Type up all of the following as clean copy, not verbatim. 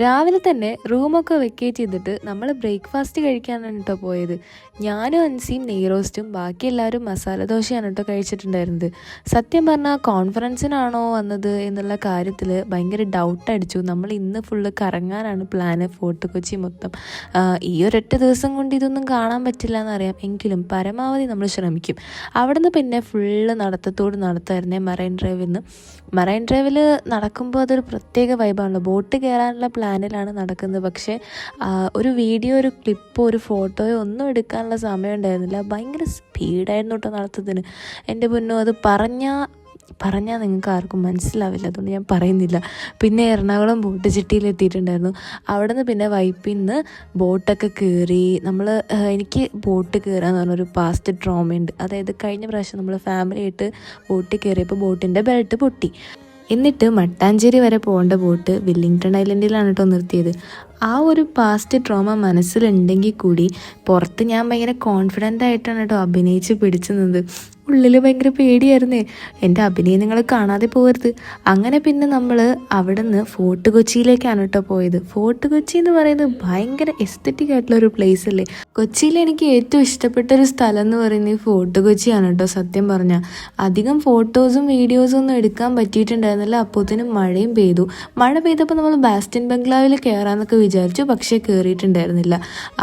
രാവിലെ തന്നെ റൂമൊക്കെ വെക്കേറ്റ് ചെയ്തിട്ട് നമ്മൾ ബ്രേക്ക്ഫാസ്റ്റ് കഴിക്കാനാണ് കേട്ടോ പോയത്. ഞാനും അൻസിയും നെയ് റോസ്റ്റും ബാക്കി എല്ലാവരും മസാല ദോശയാണ് കേട്ടോ കഴിച്ചിട്ടുണ്ടായിരുന്നത്. സത്യം പറഞ്ഞാൽ കോൺഫറൻസിനാണോ വന്നത് എന്നുള്ള കാര്യത്തിൽ ഭയങ്കര ഡൗട്ട് അടിച്ചു. നമ്മൾ ഇന്ന് ഫുള്ള് കറങ്ങാനാണ് പ്ലാന്, ഫോർട്ട് കൊച്ചി മൊത്തം. ഈ ഒരൊറ്റ ദിവസം കൊണ്ട് ഇതൊന്നും കാണാൻ പറ്റില്ല എന്നറിയാം, എങ്കിലും പരമാവധി നമ്മൾ ശ്രമിക്കും. അവിടുന്ന് പിന്നെ ഫുള്ള് നടത്തായിരുന്നേ മറൈൻ ഡ്രൈവിൽ നടക്കുമ്പോൾ അതൊരു പ്രത്യേക വൈബാണല്ലോ. ബോട്ട് കയറാനുള്ള പ്ലാനിലാണ് നടക്കുന്നത്. പക്ഷേ ഒരു വീഡിയോ, ഒരു ക്ലിപ്പോ, ഒരു ഫോട്ടോയോ ഒന്നും എടുക്കാനുള്ള സമയം ഉണ്ടായിരുന്നില്ല. ഭയങ്കര സ്പീഡായിരുന്നു കേട്ടോ നടത്തത്തിന്. എൻ്റെ പൊന്നോ, അത് പറഞ്ഞാൽ നിങ്ങൾക്ക് ആർക്കും മനസ്സിലാവില്ല, അതുകൊണ്ട് ഞാൻ പറയുന്നില്ല. പിന്നെ എറണാകുളം ബോട്ട് ചിട്ടിയിൽ എത്തിയിട്ടുണ്ടായിരുന്നു. അവിടെ നിന്ന് പിന്നെ വൈപ്പിന്ന് ബോട്ടൊക്കെ കയറി എനിക്ക് ബോട്ട് കയറാന്ന് പറഞ്ഞൊരു പാസ്റ്റ് ട്രോമയുണ്ട്. അതായത് കഴിഞ്ഞ പ്രാവശ്യം നമ്മൾ ഫാമിലി ആയിട്ട് ബോട്ടിൽ കയറിയപ്പോൾ ബോട്ടിൻ്റെ ബെൽറ്റ് പൊട്ടി. എന്നിട്ട് മട്ടാഞ്ചേരി വരെ പോകേണ്ട ബോട്ട് വില്ലിംഗ്ടൺ ഐലൻഡിലാണ് കേട്ടോ നിർത്തിയത്. ആ ഒരു പാസ്റ്റ് ട്രോമ മനസ്സിലുണ്ടെങ്കിൽ കൂടി പുറത്ത് ഞാൻ ഭയങ്കര കോൺഫിഡൻ്റ് ആയിട്ടാണ് കേട്ടോ അഭിനയിച്ച് പിടിച്ചുന്നത്. ഉള്ളിൽ ഭയങ്കര പേടിയായിരുന്നേ. എൻ്റെ അഭിനയം നിങ്ങൾ കാണാതെ പോകരുത്. അങ്ങനെ പിന്നെ നമ്മൾ അവിടെ നിന്ന് ഫോർട്ട് കൊച്ചിയിലേക്കാണ് കേട്ടോ പോയത്. ഫോർട്ട് കൊച്ചി എന്ന് പറയുന്നത് ഭയങ്കര എസ്തറ്റിക് ആയിട്ടുള്ള ഒരു പ്ലേസ് അല്ലേ. കൊച്ചിയിൽ എനിക്ക് ഏറ്റവും ഇഷ്ടപ്പെട്ട ഒരു സ്ഥലം എന്ന് പറയുന്നത് ഫോർട്ട് കൊച്ചിയാണ് കേട്ടോ. സത്യം പറഞ്ഞാൽ അധികം ഫോട്ടോസും വീഡിയോസും ഒന്നും എടുക്കാൻ പറ്റിയിട്ടുണ്ടായിരുന്നില്ല. അപ്പോഴത്തേനും മഴയും പെയ്തു. മഴ പെയ്തപ്പോൾ നമ്മൾ ബാസ്റ്റൻ ബംഗ്ലാവിൽ കയറാമെന്നൊക്കെ വിചാരിച്ചു, പക്ഷേ കയറിയിട്ടുണ്ടായിരുന്നില്ല.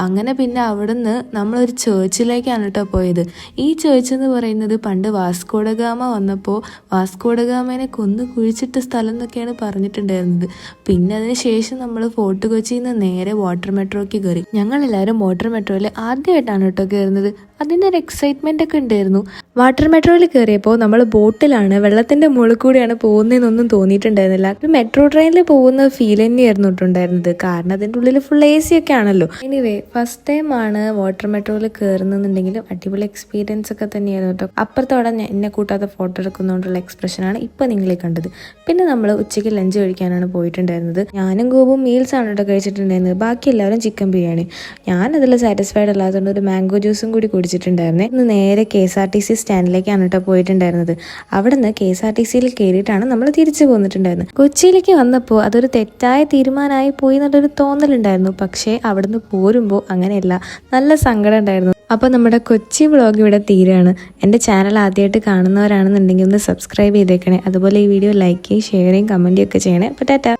അങ്ങനെ പിന്നെ അവിടെ നിന്ന് നമ്മളൊരു ചേർച്ചിലേക്കാണ് കേട്ടോ പോയത്. ഈ ചേർച്ച് എന്ന് പറയുന്നത് പണ്ട് വാസ്കോഡഗാമ വന്നപ്പോൾ വാസ്കോഡഗാമേനെ കൊന്നു കുഴിച്ചിട്ട സ്ഥലം എന്നൊക്കെയാണ് പറഞ്ഞിട്ടുണ്ടായിരുന്നത്. പിന്നെ അതിന് ശേഷം നമ്മൾ ഫോർട്ട് കൊച്ചിയിൽ നിന്ന് നേരെ വാട്ടർ മെട്രോയ്ക്ക് കയറി. ഞങ്ങളെല്ലാവരും വാട്ടർ മെട്രോയിൽ ആദ്യമായിട്ടാണ് കേട്ടോ കയറുന്നത്. അതിൻ്റെ ഒരു എക്സൈറ്റ്മെൻ്റ് ഒക്കെ ഉണ്ടായിരുന്നു. വാട്ടർ മെട്രോയിൽ കയറിയപ്പോൾ നമ്മൾ ബോട്ടിലാണ്, വെള്ളത്തിൻ്റെ മുകളിൽ കൂടിയാണ് പോകുന്നതെന്നൊന്നും തോന്നിയിട്ടുണ്ടായിരുന്നില്ല. ഒരു മെട്രോ ട്രെയിനിൽ പോകുന്ന ഫീൽ തന്നെയായിരുന്നു കേട്ടുണ്ടായിരുന്നത്. കാരണം അതിൻ്റെ ഉള്ളിൽ ഫുൾ AC ഒക്കെ ആണല്ലോ. എനിവേ, ഫസ്റ്റ് ടൈം ആണ് വാട്ടർ മെട്രോയിൽ കയറുന്നുണ്ടെങ്കിലും അടിപൊളി എക്സ്പീരിയൻസ് ഒക്കെ തന്നെയായിരുന്നു കേട്ടോ. അപ്പുറത്തോടെ എന്നെ കൂട്ടാതെ ഫോട്ടോ എടുക്കുന്നതുകൊണ്ടുള്ള എക്സ്പ്രഷനാണ് ഇപ്പം നിങ്ങളെ കണ്ടത്. പിന്നെ നമ്മൾ ഉച്ചയ്ക്ക് ലഞ്ച് കഴിക്കാനാണ് പോയിട്ടുണ്ടായിരുന്നത്. ഞാനും ഗോപും മീൽസ് ആണ് കേട്ടോ കഴിച്ചിട്ടുണ്ടായിരുന്നത്. ബാക്കി എല്ലാവരും ചിക്കൻ ബിരിയാണി. ഞാനതിൽ സാറ്റിസ്ഫൈഡ് അല്ലാത്തതുകൊണ്ട് ഒരു മാംഗോ ജ്യൂസും കൂടി കുടിച്ചിട്ടുണ്ടായിരുന്നേ. ഇന്ന് നേരെ KSRTC സ്റ്റാൻഡിലേക്കാണ് കേട്ടോ പോയിട്ടുണ്ടായിരുന്നത്. അവിടെ നിന്ന് KSRTCയിൽ കയറിയിട്ടാണ് നമ്മൾ തിരിച്ചു പോന്നിട്ടുണ്ടായിരുന്നത്. കൊച്ചിയിലേക്ക് വന്നപ്പോൾ അതൊരു തെറ്റായ തീരുമാനമായി പോയി എന്നുള്ളൊരു തോന്നലുണ്ടായിരുന്നു. പക്ഷേ അവിടുന്ന് പോരുമ്പോൾ അങ്ങനെയല്ല, നല്ല സങ്കടം ഉണ്ടായിരുന്നു. അപ്പോൾ നമ്മുടെ കൊച്ചി വ്ളോഗ് ഇവിടെ തീരുകയാണ്. എൻ്റെ ചാനൽ ആദ്യമായിട്ട് കാണുന്നവരാണെന്നുണ്ടെങ്കിൽ ഒന്ന് സബ്സ്ക്രൈബ് ചെയ്തേക്കണേ. അതുപോലെ ഈ വീഡിയോ ലൈക്ക് ചെയ്യും, ഷെയർ ചെയ്യും, കമൻറ്റ് ഒക്കെ ചെയ്യണേ. അപ്പോൾ ടാറ്റാ.